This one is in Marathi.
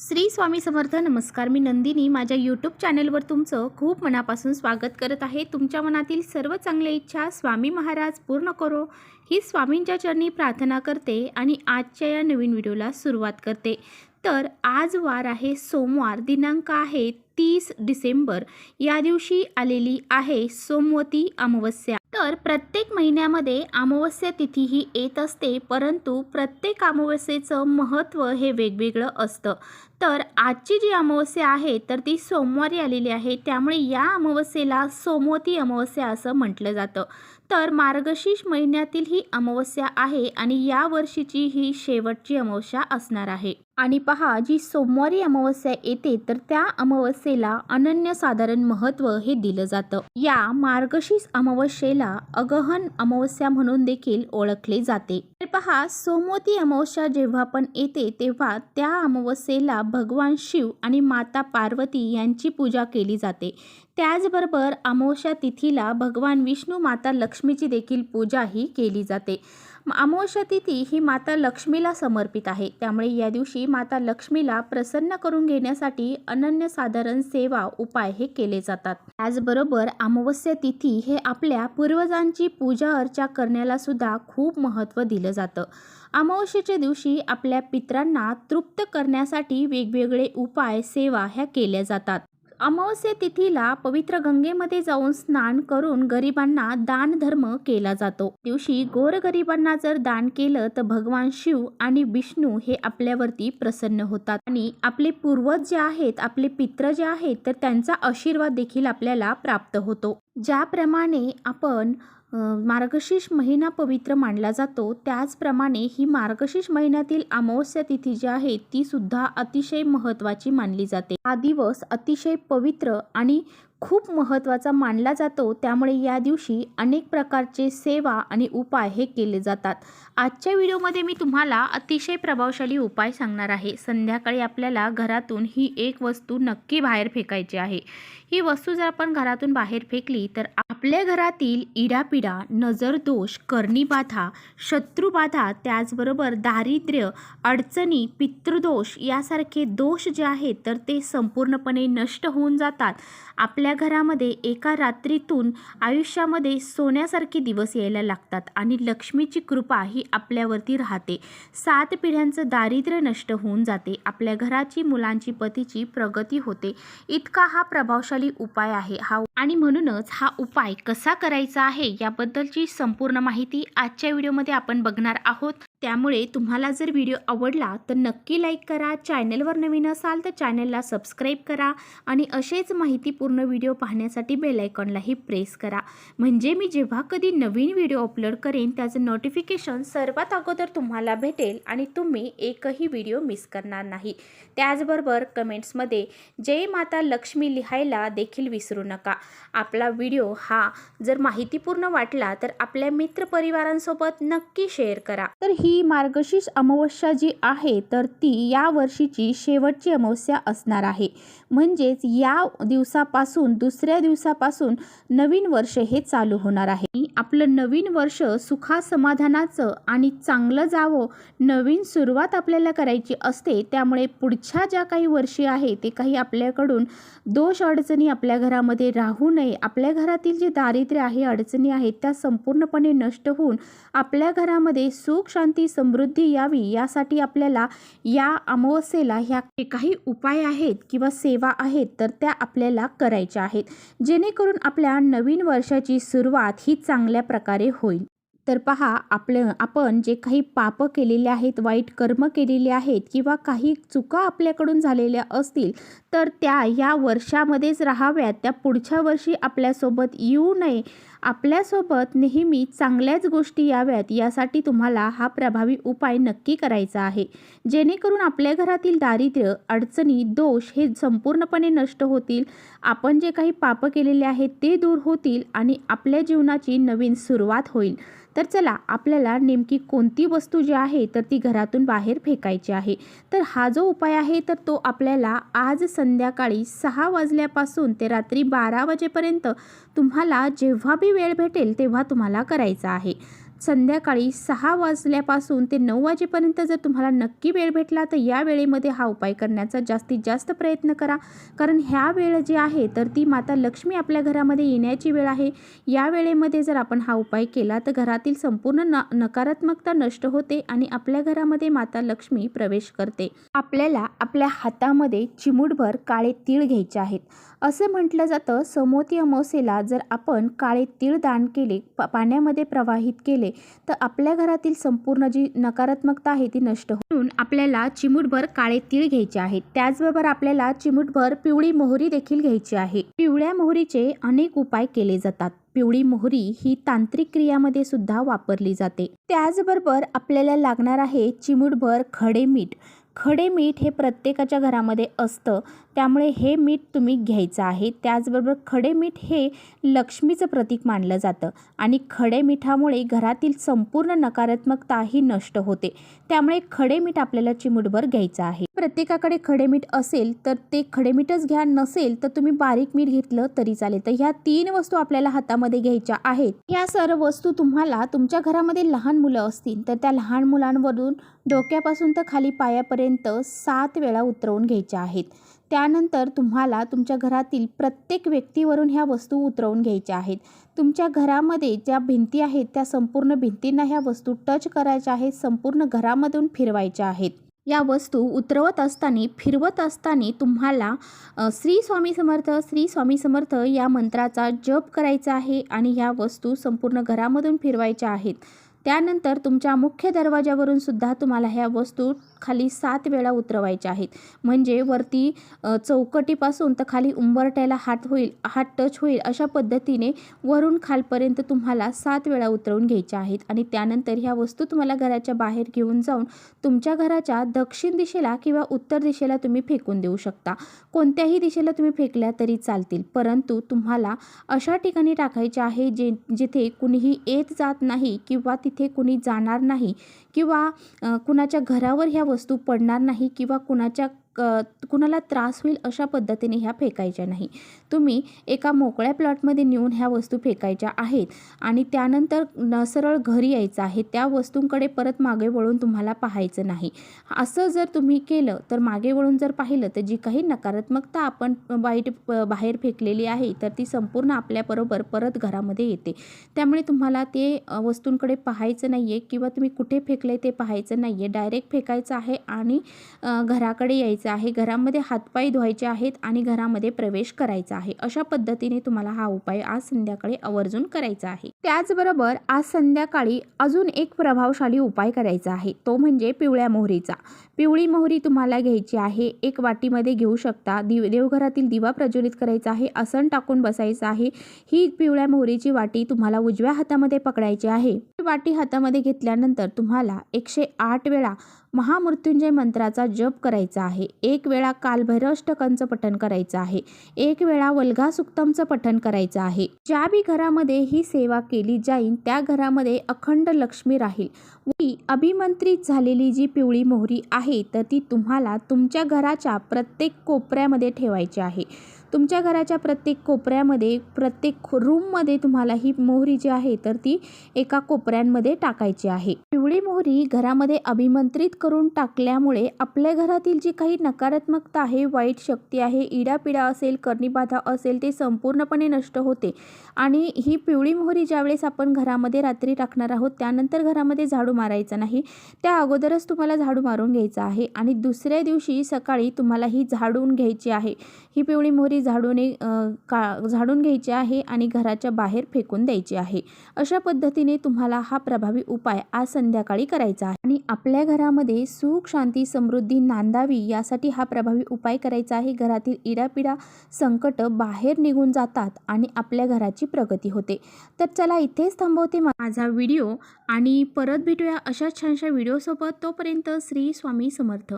श्री स्वामी समर्थ. नमस्कार, मी नंदिनी. माझ्या यूट्यूब चॅनलवर तुमचं खूप मनापासून स्वागत करत आहे. तुमच्या मनातील सर्व चांगल्या इच्छा स्वामी महाराज पूर्ण करो ही स्वामींच्या चरणी प्रार्थना करते आणि आजच्या या नवीन व्हिडिओला सुरुवात करते. तर आज वार आहे सोमवार, दिनांक आहे 30 डिसेंबर. या दिवशी आलेली आहे सोमवती अमावस्या. तर प्रत्येक महिन्यामध्ये अमावस्या तिथी ही येत असते, परंतु प्रत्येक अमावस्येचं महत्त्व हे वेगवेगळं असतं. तर आजची जी अमावस्या आहे तर ती सोमवारी आलेली आहे, त्यामुळे या अमावस्येला सोमवती अमावस्या असं म्हटलं जातं. तर मार्गशीर्ष महिन्यातील ही अमावस्या आहे आणि या वर्षीची ही शेवटची अमावस्या असणार आहे. आणि पहा, जी सोमवारी अमावस्या येते तर त्या अमावस्येला अनन्यसाधारण महत्त्व हे दिलं जातं. या मार्गशीर्ष अमावस्येला अगहन अमावस्या म्हणून देखील ओळखले जाते. तर पहा, सोमवती अमावस्या जेव्हा पण येते तेव्हा त्या अमावस्येला भगवान शिव आणि माता पार्वती यांची पूजा केली जाते. त्याचबरोबर अमावस्या तिथीला भगवान विष्णू, माता लक्ष्मीची देखील पूजा ही केली जाते. अमावस्या तिथी ही माता लक्ष्मीला समर्पित आहे, त्यामुळे या दिवशी माता लक्ष्मीला प्रसन्न करून घेण्यासाठी अनन्यसाधारण सेवा उपाय हे केले जातात. त्याचबरोबर अमावस्या तिथी हे आपल्या पूर्वजांची पूजा अर्चा करण्याला सुद्धा खूप महत्त्व दिलं जातं. अमावस्येच्या दिवशी आपल्या पितरांना तृप्त करण्यासाठी वेगवेगळे उपाय, सेवा ह्या केल्या जातात. अमावस्या तिथीला पवित्र गंगेमध्ये जाऊन स्नान करून गरिबांना दान धर्म केला जातो. दिवशी गोरगरिबांना जर दान केलं तर भगवान शिव आणि विष्णू हे आपल्यावरती प्रसन्न होतात आणि आपले पूर्वज जे आहेत, आपले पित्र जे आहेत, तर त्यांचा आशीर्वाद देखील आपल्याला प्राप्त होतो. ज्याप्रमाणे आपण मार्गशीर्ष महिना पवित्र मानला जातो, त्याचप्रमाणे ही मार्गशीर्ष महिन्यातील अमावस्या तिथी जी आहे ती सुद्धा अतिशय महत्त्वाची मानली जाते. हा दिवस अतिशय पवित्र आणि खूप महत्त्वाचा मानला जातो, त्यामुळे या दिवशी अनेक प्रकारचे सेवा आणि उपाय हे केले जातात. आजच्या व्हिडिओमध्ये मी तुम्हाला अतिशय प्रभावशाली उपाय सांगणार आहे. संध्याकाळी आपल्याला घरातून ही एक वस्तू नक्की बाहेर फेकायची आहे. ही वस्तू जर आपण घरातून बाहेर फेकली तर आपल्या घरातील इडापिडा, नजरदोष, करणीबाधा, शत्रुबाधा, त्याचबरोबर दारिद्र्य, अडचणी, पितृदोष यासारखे दोष जे आहेत तर ते संपूर्णपणे नष्ट होऊन जातात. आपल्या घरामध्ये एका रात्रीतून आयुष्यामध्ये सोन्यासारखे दिवस यायला लागतात आणि लक्ष्मीची कृपा ही आपल्यावरती राहते. 7 पिढ्यांचं दारिद्र्य नष्ट होऊन जाते. आपल्या घराची, मुलांची, पतीची प्रगती होते. इतका हा प्रभावशाली उपाय आहे आणि म्हणूनच हा उपाय कसा करायचा आहे याबद्दलची संपूर्ण माहिती आजच्या व्हिडिओमध्ये आपण बघणार आहोत. त्यामुळे तुम्हाला जर व्हिडिओ आवडला तर नक्की लाईक करा. चॅनलवर नवीन असाल तर चॅनलला सबस्क्राईब करा आणि असेच माहितीपूर्ण व्हिडिओ पाहण्यासाठी बेल आयकॉनलाही प्रेस करा. म्हणजे मी जेव्हा कधी नवीन व्हिडिओ अपलोड करेन त्याचं नोटिफिकेशन सर्वात अगोदर तुम्हाला भेटेल आणि तुम्ही एकही व्हिडिओ मिस करणार नाही. त्याचबरोबर कमेंट्समध्ये जय माता लक्ष्मी लिहायला देखील विसरू नका. आपला व्हिडिओ हा जर माहितीपूर्ण वाटला तर आपल्या मित्रपरिवारांसोबत नक्की शेअर करा. तर ही मार्गशीर्ष अमावस्या जी आहे तर ती या वर्षीची शेवटची अमावस्या असणार आहे. म्हणजेच या दिवसापासून, दुसऱ्या दिवसापासून नवीन वर्ष हे चालू होणार आहे. आपलं नवीन वर्ष सुखासमाधानाचं आणि चांगलं जावं, नवीन सुरुवात आपल्याला करायची असते. त्यामुळे पुढच्या ज्या काही वर्षी आहे ते काही आपल्याकडून दोष, अडचणी आपल्या घरामध्ये राहू नये. आपल्या घरातील जे दारिद्र्य आहे, अडचणी आहेत त्या संपूर्णपणे नष्ट होऊन आपल्या घरामध्ये सुख, शांती, समृद्धी यावी यासाठी आपल्याला या अमावस्येला ह्या काही उपाय आहेत किंवा सेवा आहेत तर त्या आपल्याला करायच्या आहेत, जेणेकरून आपल्या नवीन वर्षाची सुरुवात ही चांगल्या प्रकारे होईल. तर पहा, आपण जे काही पाप केलेले आहेत, वाईट कर्म केलेले आहेत किंवा काही चुका आपल्याकडून झालेल्या असतील तर त्या या वर्षामध्येच राहाव्यात, त्या पुढच्या वर्षी आपल्यासोबत येऊ नये. आपल्यासोबत नेहमी चांगल्याच गोष्टी याव्यात यासाठी तुम्हाला हा प्रभावी उपाय नक्की करायचा आहे, जेणेकरून आपल्या घरातील दारिद्र्य, अडचणी, दोष हे संपूर्णपणे नष्ट होतील. आपण जे काही पाप केलेले आहेत ते दूर होतील आणि आपल्या जीवनाची नवीन सुरुवात होईल. तर चला, आपल्याला नेमकी कोणती वस्तू जी आहे तर ती घरातून बाहेर फेकायची आहे. तर हा जो उपाय आहे तर तो आपल्याला आज संध्याकाळी 6 वाजल्यापासून ते रात्री 12 वाजेपर्यंत तुम्हाला जेव्हा बी वेळ भेटेल तेव्हा तुम्हाला करायचा आहे. संध्याकाळी 6 वाजल्यापासून ते 9 वाजेपर्यंत जर तुम्हाला नक्की वेळ भेटला तर या वेळेमध्ये हा उपाय करण्याचा जास्तीत जास्त प्रयत्न करा. कारण ह्या वेळ जी आहे तर ती माता लक्ष्मी आपल्या घरामध्ये येण्याची वेळ आहे. या वेळेमध्ये जर आपण हा उपाय केला तर घरातील संपूर्ण नकारात्मकता नष्ट होते आणि आपल्या घरामध्ये माता लक्ष्मी प्रवेश करते. आपल्याला आपल्या हातामध्ये चिमूटभर काळे तीळ घ्यायचे आहेत. असं म्हटलं जातं, समोती अमावस्येला जर आपण काळे तीळ दान केले, पाण्यामध्ये प्रवाहित केले तर आपल्या घरातील संपूर्ण जी नकारात्मकता आहे ती नष्ट होते. म्हणून आपल्याला चिमूटभर काळे तीळ घ्यायचे आहेत. त्याचबरोबर आपल्याला चिमूटभर पिवळी मोहरी देखील घ्यायची आहे. पिवळ्या मोहरीचे अनेक उपाय केले जातात. पिवळी मोहरी ही तांत्रिक क्रियामध्ये सुद्धा वापरली जाते. त्याचबरोबर आपल्याला लागणार आहे चिमूटभर खडे मीठ. खडे मीठ हे प्रत्येकाच्या घरामध्ये असतं, त्यामुळे हे मीठ तुम्ही घ्यायचं आहे. त्याचबरोबर खडे मीठ हे लक्ष्मीचं प्रतीक मानलं जातं आणि खडे मिठामुळे घरातील संपूर्ण नकारात्मकता ही नष्ट होते. त्यामुळे खडे मीठ आपल्याला चिमूटभर घ्यायचं आहे. प्रत्येकाकडे खडे मीठ असेल तर ते खडे मीठच घ्या, नसेल तर तुम्ही बारीक मीठ घेतलं तरी चालेल. तर ह्या 3 वस्तू आपल्याला हातामध्ये घ्यायच्या आहेत. ह्या सर्व वस्तू तुम्हाला तुमच्या घरामध्ये लहान मुलं असतील तर त्या लहान मुलांवरून डोक्यापासून तर खाली पायापर्यंत 7 वेळा उतरवून घ्यायच्या आहेत. त्यानंतर तुम्हाला तुमच्या घरातील प्रत्येक व्यक्तीवरून ह्या वस्तू उतरवून घ्यायच्या आहेत. तुमच्या घरामध्ये ज्या भिंती आहेत त्या संपूर्ण भिंतींना ह्या वस्तू टच करायच्या आहेत. संपूर्ण घरामधून फिरवायच्या आहेत. या वस्तू उतरवत असताना, फिरवत असताना तुम्हाला श्री स्वामी समर्थ, श्री स्वामी समर्थ या मंत्राचा जप करायचा आहे आणि ह्या वस्तू संपूर्ण घरामधून फिरवायच्या आहेत. त्यानंतर तुमच्या मुख्य दरवाजावरून सुद्धा तुम्हाला ह्या वस्तू खाली 7 वेळा उतरवायच्या आहेत. म्हणजे वरती चौकटीपासून तर खाली उंबरठ्याला हात टच होईल अशा पद्धतीने वरून खालपर्यंत तुम्हाला 7 वेळा उतरवून घ्यायच्या आहेत. आणि त्यानंतर ह्या वस्तू तुम्हाला घराच्या बाहेर घेऊन जाऊन तुमच्या घराच्या दक्षिण दिशेला किंवा उत्तर दिशेला तुम्ही फेकून देऊ शकता. कोणत्याही दिशेला तुम्ही फेकल्या तरी चालतील, परंतु तुम्हाला अशा ठिकाणी टाकायचे आहे जिथे कुणीही येत जात नाही किंवा तिथे कुणी जाणार नाही किंवा कुणाच्या घरावर ह्या वस्तू पडणार नाही किंवा कुणाला त्रास होईल अशा पद्धतीने ह्या फेकायच्या नाही. तुम्ही एका मोकळ्या प्लॉटमध्ये नेऊन ह्या वस्तू फेकायच्या आहेत आणि त्यानंतर सरळ घरी यायचं आहे. त्या वस्तूंकडे परत मागे वळून तुम्हाला पाहायचं नाही. असं जर तुम्ही केलं तर मागे वळून जर पाहिलं तर जी काही नकारात्मकता आपण वाईट बाहेर फेकलेली आहे तर ती संपूर्ण आपल्याबरोबर परत घरामध्ये येते. त्यामुळे तुम्हाला ते वस्तूंकडे पाहायचं नाही आहे किंवा तुम्ही कुठे फेकले ते पाहायचं नाही आहे. डायरेक्ट फेकायचं आहे आणि घराकडे यायचं आहे. घरामध्ये हातपाय धुवायचे आहेत आणि घरामध्ये प्रवेश करायचा आहे. अशा पद्धतीने तुम्हाला हा उपाय आज संध्याकाळी आवर्जून करायचा आहे. त्याचबरोबर आज संध्याकाळी अजून एक प्रभावशाली उपाय करायचा आहे, तो म्हणजे पिवळ्या मोहरीचा. पिवळी मोहरी तुम्हाला घ्यायची आहे. एक वाटीमध्ये घेऊ शकता. देवघरातील दिवा प्रज्वलित करायचा आहे. आसन टाकून बसायचं आहे. ही पिवळ्या मोहरीची वाटी तुम्हाला उजव्या हातामध्ये पकडायची आहे. वाटी हातामध्ये घेतल्यानंतर तुम्हाला 108 वेळा महामृत्युंजय मंत्राचा जप करायचा आहे. 1 वेळा कालभैरवाष्टकांचं पठण करायचं आहे. 1 वेळा वल्गा सुक्तमचं पठण करायचं आहे. ज्या बी घरामध्ये ही सेवा केली जाईल त्या घरामध्ये अखंड लक्ष्मी राहील. ही अभिमंत्रित झालेली जी पिवळी मोहरी आहे तर ती तुम्हाला तुमच्या घराच्या प्रत्येक कोपऱ्यामध्ये ठेवायची आहे. तुमच्या घराच्या प्रत्येक कोपऱ्यामध्ये, प्रत्येक रूममध्ये तुम्हाला ही मोहरी जी आहे तर ती एका कोपऱ्यांमध्ये टाकायची आहे. पिवळी मोहरी घरामध्ये अभिमंत्रित करून टाकल्यामुळे आपल्या घरातील जी काही नकारात्मकता आहे, वाईट शक्ती आहे, इडापिडा असेल, कर्णीबाधा असेल ते संपूर्णपणे नष्ट होते. आणि ही पिवळी मोहरी ज्यावेळेस आपण घरामध्ये रात्री टाकणार आहोत त्यानंतर घरामध्ये झाडू मारायचा नाही. त्या अगोदरच तुम्हाला झाडू मारून घ्यायचा आहे आणि दुसऱ्या दिवशी सकाळी तुम्हाला ही झाडून घ्यायची आहे. ही पिवळी मोहरी झाडून घ्यायची आहे आणि घराच्या बाहेर फेकून द्यायची आहे. अशा पद्धतीने तुम्हाला हा प्रभावी उपाय आज संध्याकाळी करायचा आहे आणि आपल्या घरामध्ये सुख, शांती, समृद्धी नांदावी यासाठी हा प्रभावी उपाय करायचा आहे. घरातील इडापिडा, संकट बाहेर निघून जातात आणि आपल्या घराची प्रगती होते. तर चला इथेच थांबवते माझा व्हिडिओ आणि परत भेटूया अशा छानशा व्हिडिओसोबत. तोपर्यंत श्री स्वामी समर्थ.